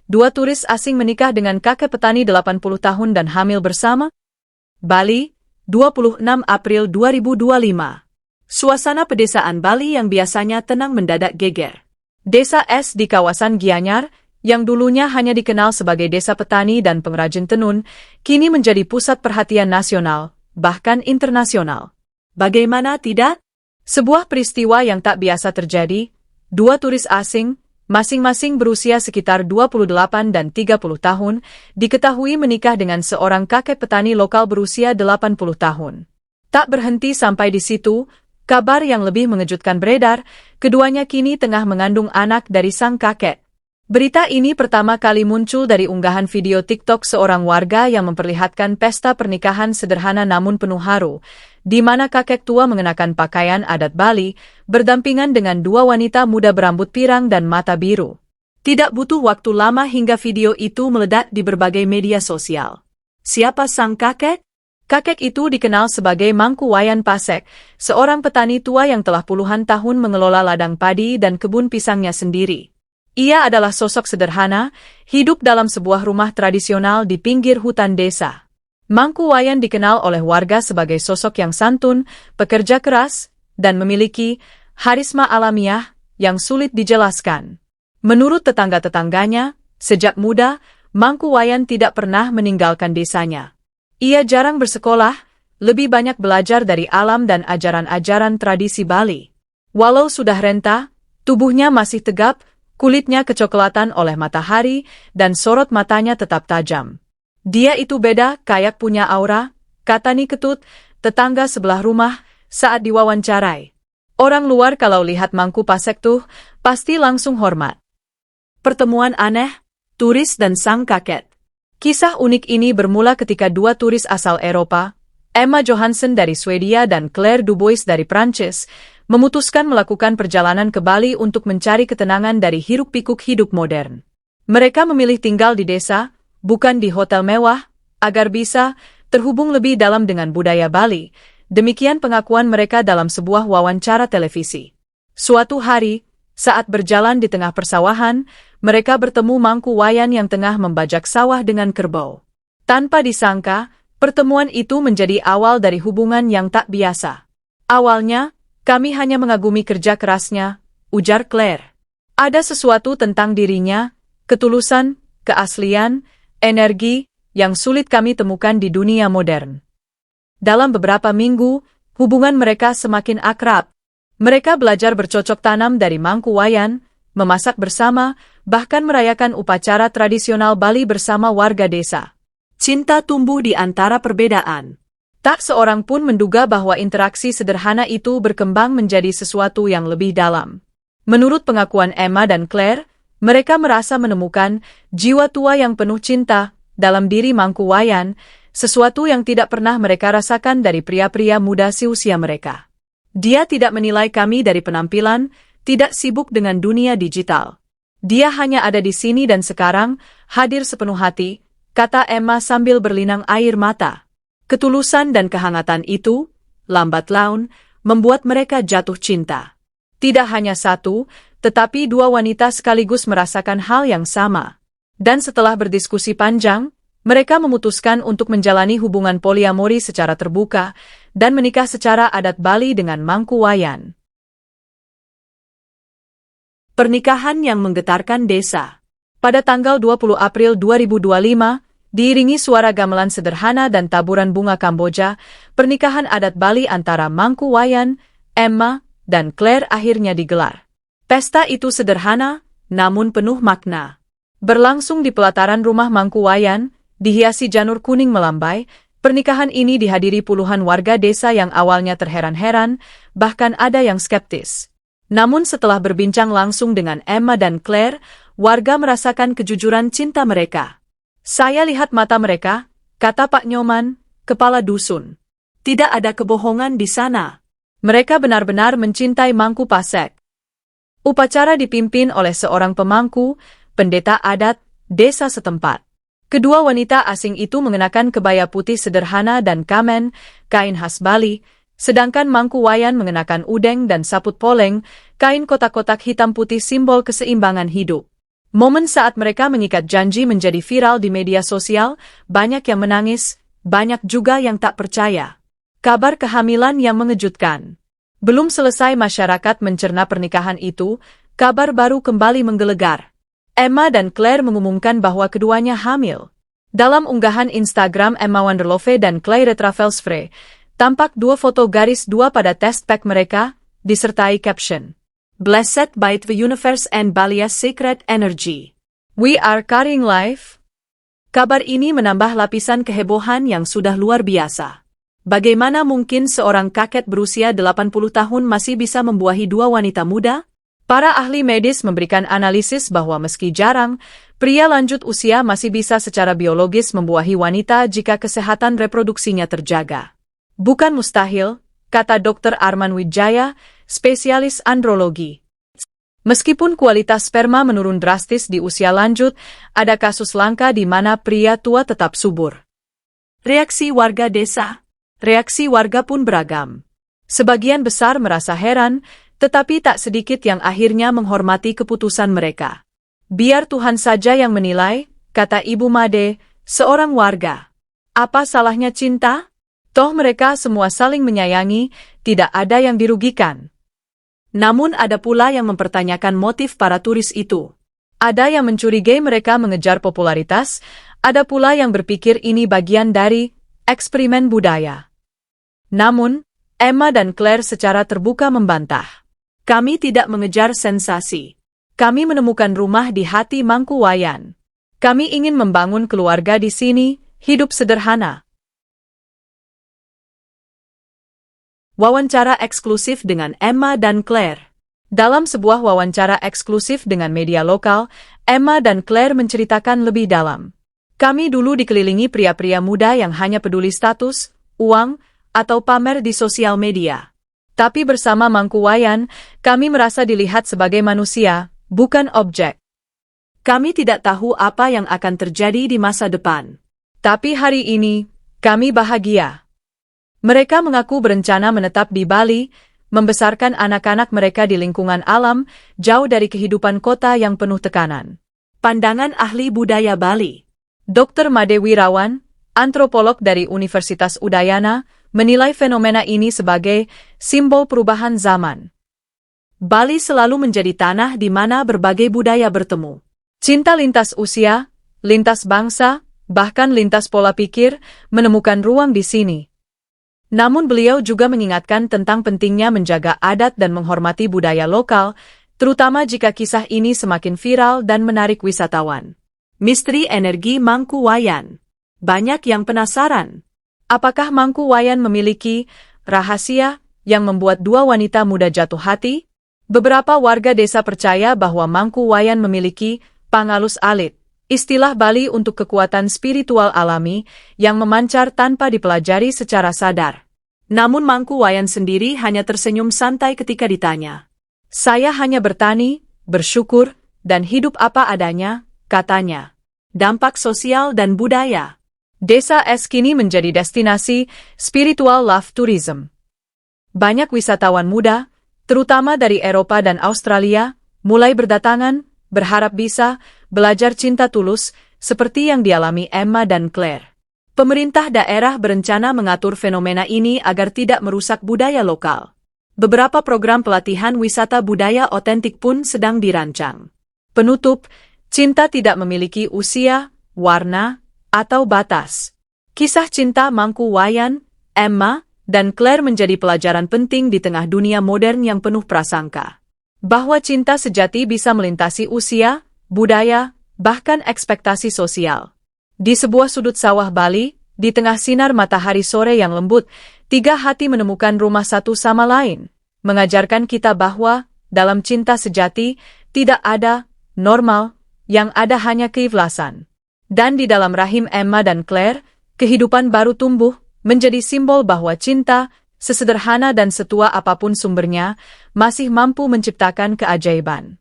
Dua turis asing menikah dengan kakek petani 80 tahun dan hamil bersama. Bali, 26 April 2025. Suasana pedesaan Bali yang biasanya tenang mendadak geger. Desa Es di kawasan Gianyar, yang dulunya hanya dikenal sebagai desa petani dan pengrajin tenun, kini menjadi pusat perhatian nasional, bahkan internasional. Bagaimana tidak? Sebuah peristiwa yang tak biasa terjadi, dua turis asing, masing-masing berusia sekitar 28 dan 30 tahun, diketahui menikah dengan seorang kakek petani lokal berusia 80 tahun. Tak berhenti sampai di situ, kabar yang lebih mengejutkan beredar, keduanya kini tengah mengandung anak dari sang kakek. Berita ini pertama kali muncul dari unggahan video TikTok seorang warga yang memperlihatkan pesta pernikahan sederhana namun penuh haru, di mana kakek tua mengenakan pakaian adat Bali, berdampingan dengan dua wanita muda berambut pirang dan mata biru. Tidak butuh waktu lama hingga video itu meledak di berbagai media sosial. Siapa sang kakek? Kakek itu dikenal sebagai Mangku Wayan Pasek, seorang petani tua yang telah puluhan tahun mengelola ladang padi dan kebun pisangnya sendiri. Ia adalah sosok sederhana, hidup dalam sebuah rumah tradisional di pinggir hutan desa. Mangku Wayan dikenal oleh warga sebagai sosok yang santun, pekerja keras, dan memiliki harisma alamiah yang sulit dijelaskan. Menurut tetangga-tetangganya, sejak muda, Mangku Wayan tidak pernah meninggalkan desanya. Ia jarang bersekolah, lebih banyak belajar dari alam dan ajaran-ajaran tradisi Bali. Walau sudah renta, tubuhnya masih tegap, kulitnya kecoklatan oleh matahari, dan sorot matanya tetap tajam. Dia itu beda, kayak punya aura, kata Ni Ketut, tetangga sebelah rumah, saat diwawancarai. Orang luar kalau lihat Mangku Pasek tuh, pasti langsung hormat. Pertemuan aneh, turis dan sang kakek. Kisah unik ini bermula ketika dua turis asal Eropa, Emma Johansson dari Swedia dan Claire Dubois dari Prancis, memutuskan melakukan perjalanan ke Bali untuk mencari ketenangan dari hiruk-pikuk hidup modern. Mereka memilih tinggal di desa, bukan di hotel mewah, agar bisa terhubung lebih dalam dengan budaya Bali. Demikian pengakuan mereka dalam sebuah wawancara televisi. Suatu hari, saat berjalan di tengah persawahan, mereka bertemu Mangku Wayan yang tengah membajak sawah dengan kerbau. Tanpa disangka, pertemuan itu menjadi awal dari hubungan yang tak biasa. Awalnya, kami hanya mengagumi kerja kerasnya, ujar Claire. Ada sesuatu tentang dirinya, ketulusan, keaslian, energi, yang sulit kami temukan di dunia modern. Dalam beberapa minggu, hubungan mereka semakin akrab. Mereka belajar bercocok tanam dari Mangku Wayan, memasak bersama, bahkan merayakan upacara tradisional Bali bersama warga desa. Cinta tumbuh di antara perbedaan. Tak seorang pun menduga bahwa interaksi sederhana itu berkembang menjadi sesuatu yang lebih dalam. Menurut pengakuan Emma dan Claire, mereka merasa menemukan jiwa tua yang penuh cinta dalam diri Mangku Wayan, sesuatu yang tidak pernah mereka rasakan dari pria-pria muda seusia mereka. Dia tidak menilai kami dari penampilan, tidak sibuk dengan dunia digital. Dia hanya ada di sini dan sekarang, hadir sepenuh hati, kata Emma sambil berlinang air mata. Ketulusan dan kehangatan itu, lambat laun, membuat mereka jatuh cinta. Tidak hanya satu, tetapi dua wanita sekaligus merasakan hal yang sama. Dan setelah berdiskusi panjang, mereka memutuskan untuk menjalani hubungan poliamori secara terbuka dan menikah secara adat Bali dengan Mangku Wayan. Pernikahan yang menggetarkan desa. Pada tanggal 20 April 2025, diiringi suara gamelan sederhana dan taburan bunga Kamboja, pernikahan adat Bali antara Mangku Wayan, Emma, dan Claire akhirnya digelar. Pesta itu sederhana, namun penuh makna. Berlangsung di pelataran rumah Mangku Wayan, dihiasi janur kuning melambai, pernikahan ini dihadiri puluhan warga desa yang awalnya terheran-heran, bahkan ada yang skeptis. Namun setelah berbincang langsung dengan Emma dan Claire, warga merasakan kejujuran cinta mereka. Saya lihat mata mereka, kata Pak Nyoman, kepala dusun. Tidak ada kebohongan di sana. Mereka benar-benar mencintai Mangku Pasek. Upacara dipimpin oleh seorang pemangku, pendeta adat, desa setempat. Kedua wanita asing itu mengenakan kebaya putih sederhana dan kamen, kain khas Bali, sedangkan Mangku Wayan mengenakan udeng dan saput poleng, kain kotak-kotak hitam putih simbol keseimbangan hidup. Momen saat mereka mengikat janji menjadi viral di media sosial, banyak yang menangis, banyak juga yang tak percaya. Kabar kehamilan yang mengejutkan. Belum selesai masyarakat mencerna pernikahan itu, kabar baru kembali menggelegar. Emma dan Claire mengumumkan bahwa keduanya hamil. Dalam unggahan Instagram Emma Wanderlove dan Claire Travelsfrey, tampak dua foto garis dua pada test pack mereka, disertai caption, "Blessed by the universe and Balia's secret energy. We are carrying life." Kabar ini menambah lapisan kehebohan yang sudah luar biasa. Bagaimana mungkin seorang kakek berusia 80 tahun masih bisa membuahi dua wanita muda? Para ahli medis memberikan analisis bahwa meski jarang, pria lanjut usia masih bisa secara biologis membuahi wanita jika kesehatan reproduksinya terjaga. Bukan mustahil, kata Dr. Arman Wijaya, spesialis andrologi. Meskipun kualitas sperma menurun drastis di usia lanjut, ada kasus langka di mana pria tua tetap subur. Reaksi warga desa. Reaksi warga pun beragam. Sebagian besar merasa heran, tetapi tak sedikit yang akhirnya menghormati keputusan mereka. Biar Tuhan saja yang menilai, kata Ibu Made, seorang warga. Apa salahnya cinta? Toh mereka semua saling menyayangi, tidak ada yang dirugikan. Namun ada pula yang mempertanyakan motif para turis itu. Ada yang mencurigai mereka mengejar popularitas, ada pula yang berpikir ini bagian dari eksperimen budaya. Namun, Emma dan Claire secara terbuka membantah. Kami tidak mengejar sensasi. Kami menemukan rumah di hati Mangkuwayan. Kami ingin membangun keluarga di sini, hidup sederhana. Wawancara eksklusif dengan Emma dan Claire. Dalam sebuah wawancara eksklusif dengan media lokal, Emma dan Claire menceritakan lebih dalam. Kami dulu dikelilingi pria-pria muda yang hanya peduli status, uang, atau pamer di sosial media. Tapi bersama Mangkuwayan, kami merasa dilihat sebagai manusia, bukan objek. Kami tidak tahu apa yang akan terjadi di masa depan. Tapi hari ini, kami bahagia. Mereka mengaku berencana menetap di Bali, membesarkan anak-anak mereka di lingkungan alam, jauh dari kehidupan kota yang penuh tekanan. Pandangan ahli budaya Bali. Dr. Made Wirawan, antropolog dari Universitas Udayana, menilai fenomena ini sebagai simbol perubahan zaman. Bali selalu menjadi tanah di mana berbagai budaya bertemu. Cinta lintas usia, lintas bangsa, bahkan lintas pola pikir, menemukan ruang di sini. Namun beliau juga mengingatkan tentang pentingnya menjaga adat dan menghormati budaya lokal, terutama jika kisah ini semakin viral dan menarik wisatawan. Misteri energi Mangkuwayan. Banyak yang penasaran. Apakah Mangkuwayan memiliki rahasia yang membuat dua wanita muda jatuh hati? Beberapa warga desa percaya bahwa Mangkuwayan memiliki pangalus alit, istilah Bali untuk kekuatan spiritual alami yang memancar tanpa dipelajari secara sadar. Namun Mangkuwayan sendiri hanya tersenyum santai ketika ditanya. Saya hanya bertani, bersyukur, dan hidup apa adanya, katanya. Dampak sosial dan budaya. Desa Es kini menjadi destinasi spiritual love tourism. Banyak wisatawan muda, terutama dari Eropa dan Australia, mulai berdatangan, berharap bisa belajar cinta tulus, seperti yang dialami Emma dan Claire. Pemerintah daerah berencana mengatur fenomena ini agar tidak merusak budaya lokal. Beberapa program pelatihan wisata budaya otentik pun sedang dirancang. Penutup, cinta tidak memiliki usia, warna, atau batas. Kisah cinta Mangkuwayan, Emma, dan Claire menjadi pelajaran penting di tengah dunia modern yang penuh prasangka. Bahwa cinta sejati bisa melintasi usia, budaya, bahkan ekspektasi sosial. Di sebuah sudut sawah Bali, di tengah sinar matahari sore yang lembut, tiga hati menemukan rumah satu sama lain, mengajarkan kita bahwa, dalam cinta sejati, tidak ada normal, yang ada hanya keikhlasan. Dan di dalam rahim Emma dan Claire, kehidupan baru tumbuh, menjadi simbol bahwa cinta, sesederhana dan setua apapun sumbernya, masih mampu menciptakan keajaiban.